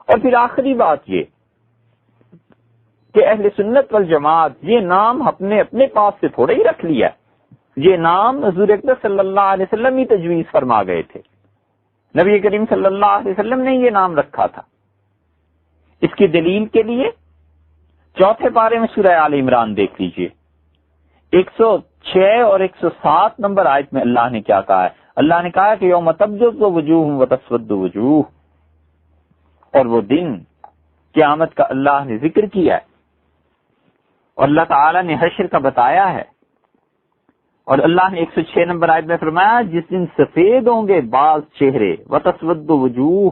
اور پھر آخری بات یہ کہ اہل سنت والجماعت یہ نام اپنے پاس سے تھوڑا ہی رکھ لیا، یہ نام حضور اکرم صلی اللہ علیہ وسلم ہی تجویز فرما گئے تھے، نبی کریم صلی اللہ علیہ وسلم نے یہ نام رکھا تھا۔ اس کی دلیل کے لیے چوتھے پارے میں سورہ آل عمران دیکھ لیجئے، 106 اور 107 نمبر آیت میں اللہ نے کیا کہا ہے؟ اللہ نے کہا کہ یوم تبیض وجوہ وتسود وجوہ، اور وہ دن قیامت کا اللہ نے ذکر کیا ہے، اور اللہ تعالیٰ نے حشر کا بتایا ہے، اور اللہ نے 106 نمبر آیت میں فرمایا جس دن سفید ہوں گے بعض چہرے وتسود وجوہ،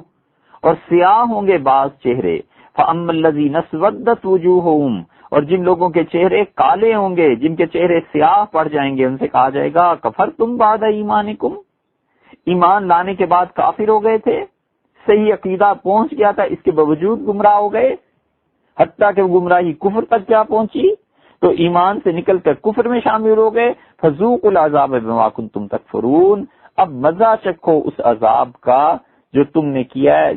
اور سیاہ ہوں گے بعض چہرے، فَأَمَّا الَّذِينَ اسْوَدَّتْ وُجُوهُهُمْ، اور جن لوگوں کے چہرے کالے ہوں گے، جن کے چہرے سیاہ پڑ جائیں گے، ان سے کہا جائے گا کفرتم بعد ایمانکم، ایمان لانے کے بعد کافر ہو گئے تھے، صحیح عقیدہ پہنچ گیا تھا، اس کے باوجود گمراہ ہو گئے، حتیٰ کہ وہ گمراہی کفر تک کیا پہنچی، تو ایمان سے نکل کر کفر میں شامل ہو گئے، فذوقوا العذاب بما کنتم تکفرون، اب مزہ چکھو اس عذاب کا جو تم نے کیا ہے،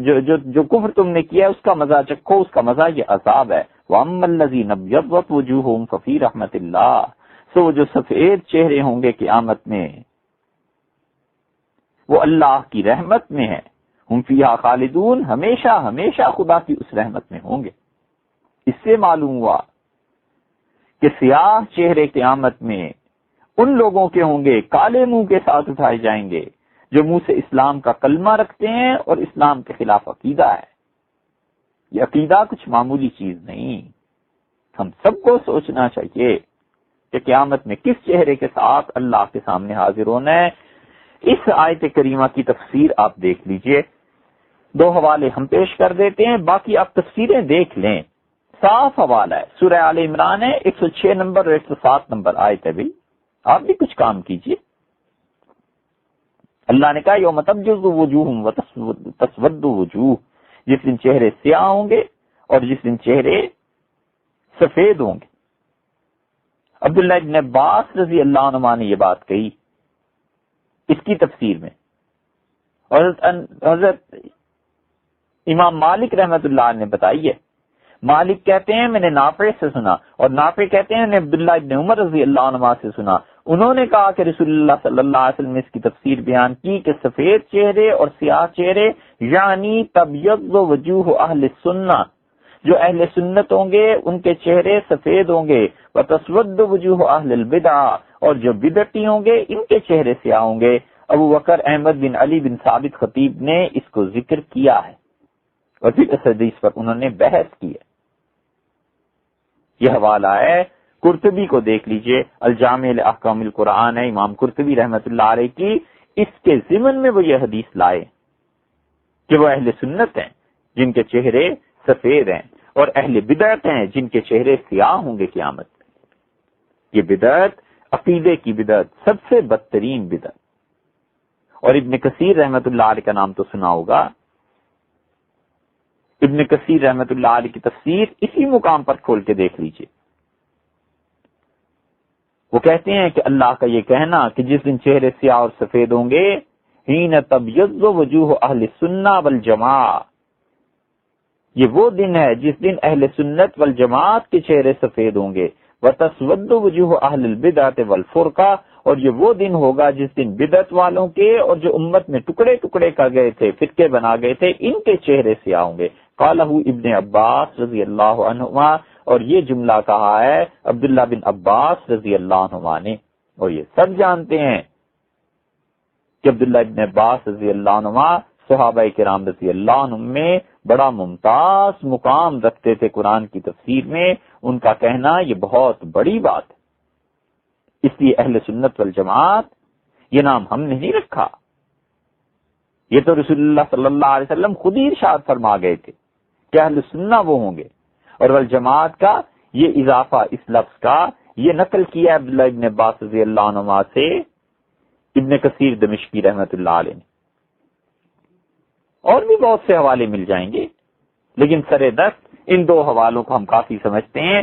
جو کفر تم نے کیا ہے اس کا مزہ چکھو، اس کا مزہ یہ عذاب ہے۔ وَأَمَّا الَّذِينَ ابْيَضَّتْ وُجُوهُهُمْ فَفِي رَحْمَةِ اللَّهِ، سو جو سفید چہرے ہوں گے قیامت میں وہ اللہ کی رحمت میں ہے، ہم فیہا خالدون، ہمیشہ ہمیشہ خدا کی اس رحمت میں ہوں گے۔ اس سے معلوم ہوا کہ سیاہ چہرے قیامت میں ان لوگوں کے ہوں گے، کالے منہ کے ساتھ اٹھائے جائیں گے، جو منہ سے اسلام کا کلمہ رکھتے ہیں اور اسلام کے خلاف عقیدہ ہے۔ یہ عقیدہ کچھ معمولی چیز نہیں، ہم سب کو سوچنا چاہیے کہ قیامت میں کس چہرے کے ساتھ اللہ کے سامنے حاضر ہونا ہے۔ اس آیت کریمہ کی تفسیر آپ دیکھ لیجئے، 2 حوالے ہم پیش کر دیتے ہیں، باقی آپ تفسیریں دیکھ لیں، صاف حوالہ ہے، سورہ آل عمران ہے، 106 نمبر اور 107 نمبر آیت ہے۔ بھی آپ بھی کچھ کام کیجئے۔ اللہ نے کہا یوم تبیض وجوہ وتسود وجوہ، جس دن چہرے سیاہ ہوں گے اور جس دن چہرے سفید ہوں گے۔ عبداللہ ابن عباس رضی اللہ عنہ نے یہ بات کہی اس کی تفسیر میں، اور حضرت امام مالک رحمت اللہ علیہ نے بتائی ہے۔ مالک کہتے ہیں میں نے نافع سے سنا، اور نافع کہتے ہیں میں نے عبداللہ ابن عمر رضی اللہ عنہ سے سنا، انہوں نے کہا کہ رسول اللہ صلی اللہ علیہ وسلم نے اس کی تفسیر بیان کی کہ سفید چہرے اور سیاہ چہرے یعنی تبیض وجوہ اہل سنہ، جو اہل سنت ہوں گے ان کے چہرے سفید ہوں گے، وتسود وجوہ اہل البدع، اور جو بدعتی ہوں گے ان کے چہرے سیاہ ہوں گے۔ ابو بکر احمد بن علی بن ثابت خطیب نے اس کو ذکر کیا ہے، اور پھر اس حدیث پر انہوں نے بحث کی ہے۔ یہ حوالہ ہے، قرطبی کو دیکھ لیجئے، الجامع لاحکام القرآن ہے، امام قرطبی رحمت اللہ علیہ کی، اس کے ضمن میں وہ یہ حدیث لائے کہ وہ اہل سنت ہیں جن کے چہرے سفید ہیں، اور اہل بدعت ہیں جن کے چہرے سیاہ ہوں گے قیامت میں۔ یہ بدعت عقیدے کی بدعت، سب سے بدترین بدعت، اور ابن کثیر رحمت اللہ علیہ کا نام تو سنا ہوگا۔ ابن کثیر رحمت اللہ علیہ کی تفسیر اسی مقام پر کھول کے دیکھ لیجئے، وہ کہتے ہیں کہ اللہ کا یہ کہنا کہ جس دن چہرے سیاہ اور سفید ہوں گے، حین تبیض وجوہ اہل سنہ والجماعہ، یہ وہ دن ہے جس دن اہل سنت والجماعت کے چہرے سفید ہوں گے، وتسود وجوہ اہل البدعۃ والفرقہ، اور یہ وہ دن ہوگا جس دن بدعت والوں کے اور جو امت میں ٹکڑے ٹکڑے کر گئے تھے، فرقے بنا گئے تھے، ان کے چہرے سیاہ ہوں گے۔ قالہ ابن عباس رضی اللہ عنہما، اور یہ جملہ کہا ہے عبداللہ بن عباس رضی اللہ عنہما نے، اور یہ سب جانتے ہیں کہ عبداللہ بن عباس رضی اللہ عنہما صحابہ کرام رضی اللہ عنہم میں بڑا ممتاز مقام رکھتے تھے قرآن کی تفسیر میں، ان کا کہنا یہ بہت بڑی بات ہے۔ اس لیے اہل سنت والجماعت یہ نام ہم نے نہیں رکھا، یہ تو رسول اللہ صلی اللہ علیہ وسلم خود ہی ارشاد فرما گئے تھے کہ اہل سنہ وہ ہوں گے، اور والجماعت کا یہ اضافہ اس لفظ کا یہ نقل کیا عبداللہ ابن عباس رضی اللہ عنہ سے ابن کثیر دمشقی رحمت اللہ علیہ نے۔ اور بھی بہت سے حوالے مل جائیں گے، لیکن سر دست ان 2 حوالوں کو ہم کافی سمجھتے ہیں